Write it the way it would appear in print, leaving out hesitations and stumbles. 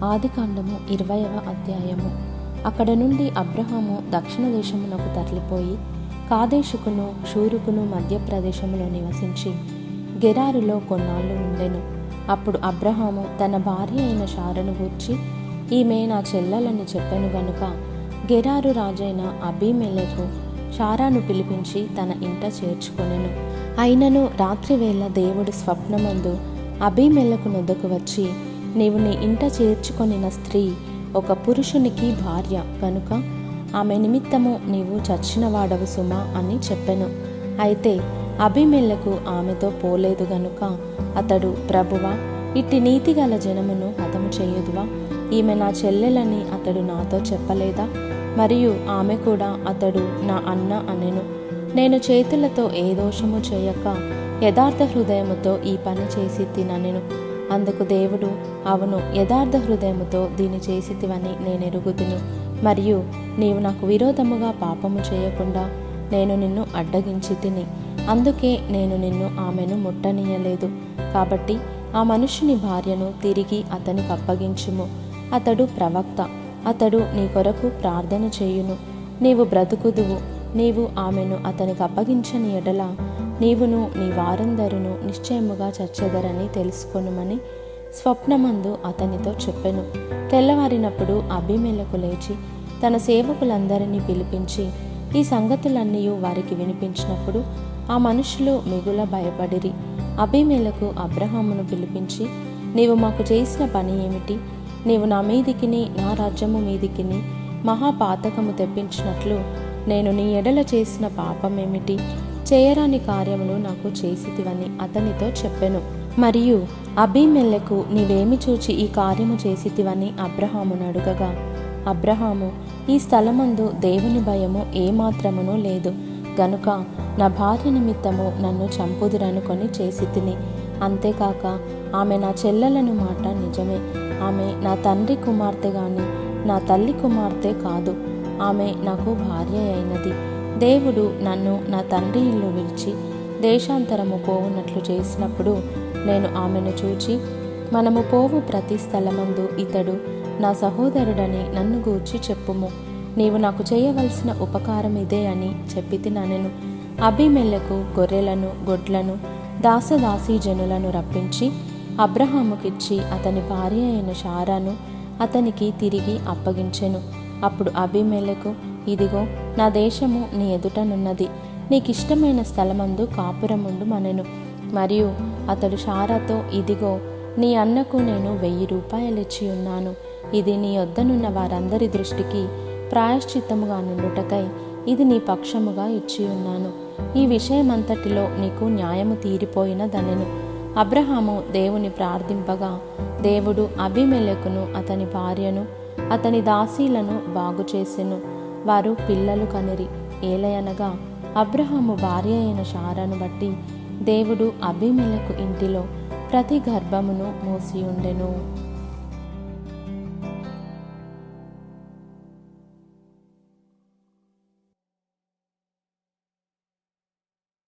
ఆదికాండము 20వ అధ్యాయము. అక్కడ నుండి అబ్రహాము దక్షిణ దేశమునకు తరలిపోయి కాదేషుకును షూరుకును మధ్య ప్రదేశములో నివసించి గెరారులో కొన్నాళ్ళు ఉండెను. అప్పుడు అబ్రహాము తన భార్య అయిన శారను గూర్చి, ఈమె నా చెల్లెలని చెప్పెను గనుక గెరారు రాజైన అబీమెలెకు శారాను పిలిపించి తన ఇంట చేర్చుకొనెను. అయినను రాత్రివేళ దేవుడు స్వప్నమందు అబీమెలెకు నొద్దకు వచ్చి, నీవు నీ ఇంట చేర్చుకొనిన స్త్రీ ఒక పురుషునికి భార్య కనుక ఆమె నిమిత్తము నీవు చచ్చినవాడవు సుమా అని చెప్పెను. అయితే అబీమెలెకు ఆమెతో పోలేదు గనుక అతడు, ప్రభువా, ఇట్టి నీతిగల జనమును హతము చేయుదువా? ఈమె నా చెల్లెలని అతడు నాతో చెప్పలేదా? మరియు ఆమె కూడా అతడు నా అన్న అనెను. నేను చేతులతో ఏ దోషము చేయక యథార్థ హృదయముతో ఈ పని చేసి తిననెను. అందుకు దేవుడు, అవును, యథార్థ హృదయముతో దీని చేసితివని నేనెరుగుదును. మరియు నీవు నాకు విరోధముగా పాపము చేయకుండా నేను నిన్ను అడ్డగించి తిని, అందుకే నేను నిన్ను ఆమెను ముట్టనీయలేదు. కాబట్టి ఆ మనుష్యుని భార్యను తిరిగి అతనికి అప్పగించుము. అతడు ప్రవక్త, అతడు నీ కొరకు ప్రార్థన చేయును. నీవు బ్రతుకుదువు. నీవు ఆమెను అతనికి అప్పగించని ఎడల నీవును నీ వారందరూ నిశ్చయముగా చచ్చెదరని తెలుసుకొనుమని స్వప్నమందు అతనితో చెప్పెను. తెల్లవారినప్పుడు అబీమెలెకు లేచి తన సేవకులందరినీ పిలిపించి ఈ సంగతులన్నీ వారికి వినిపించినప్పుడు ఆ మనుషులు మిగుల భయపడిరి. అబీమెలెకు అబ్రహామును పిలిపించి, నీవు మాకు చేసిన పని ఏమిటి? నీవు నా మీదికిని నా రాజ్యము మీదికిని మహాపాతకము తెప్పించినట్లు నేను నీ ఎడల చేసిన పాపమేమిటి? చేయరాని కార్యములు నాకు చేసితివని అతనితో చెప్పెను. మరియు అబీమెలెకు, నీవేమి చూచి ఈ కార్యము చేసితివని అబ్రహామును అడుగగా, అబ్రహాము, ఈ స్థలమందు దేవుని భయము ఏమాత్రమునూ లేదు గనుక నా భార్య నిమిత్తము నన్ను చంపుదురనుకొని చేసి తిని. అంతేకాక ఆమె నా చెల్లెలను మాట నిజమే. ఆమె నా తండ్రి కుమార్తె గాని నా తల్లి కుమార్తె కాదు. ఆమె నాకు భార్య అయినది. దేవుడు నన్ను నా తండ్రి ఇల్లు విడిచి దేశాంతరము పోవునట్లు చేసినప్పుడు నేను ఆమెను చూచి, మనము పోవు ప్రతి స్థలమందు ఇతడు నా సహోదరుడని నన్ను గూర్చి చెప్పుము. నీవు నాకు చేయవలసిన ఉపకారం ఇదే అని చెప్పితినెను. అబీమెలెకు గొర్రెలను గొడ్లను దాసదాసీ జనులను రప్పించి అబ్రహాముకిచ్చి అతని భార్య అయిన శారాను అతనికి తిరిగి అప్పగించెను. అప్పుడు అబీమెలెకు, ఇదిగో నా దేశము నీ ఎదుటనున్నది, నీకిష్టమైన స్థలమందు కాపురముండు మనెను. మరియు అతడు శారాతో, ఇదిగో నీ అన్నకు నేను 1000 రూపాయలిచ్చి ఉన్నాను. ఇది నీ యొద్దనున్న వారందరి దృష్టికి ప్రాయశ్చిత్తముగా నుండుటకై ఇది నీ పక్షముగా ఇచ్చి ఉన్నాను. ఈ విషయమంతటిలో నీకు న్యాయము తీరిపోయినదనెను. అబ్రహాము దేవుని ప్రార్థింపగా దేవుడు అబీమెలెకును అతని భార్యను అతని దాసీలను బాగు చేసెను. వారు పిల్లలు కనిరి. ఏలయనగా అబ్రహాము భార్య అయిన శారాను బట్టి దేవుడు అబీమెలెకు ఇంటిలో ప్రతి గర్భమును మూసియుండెను.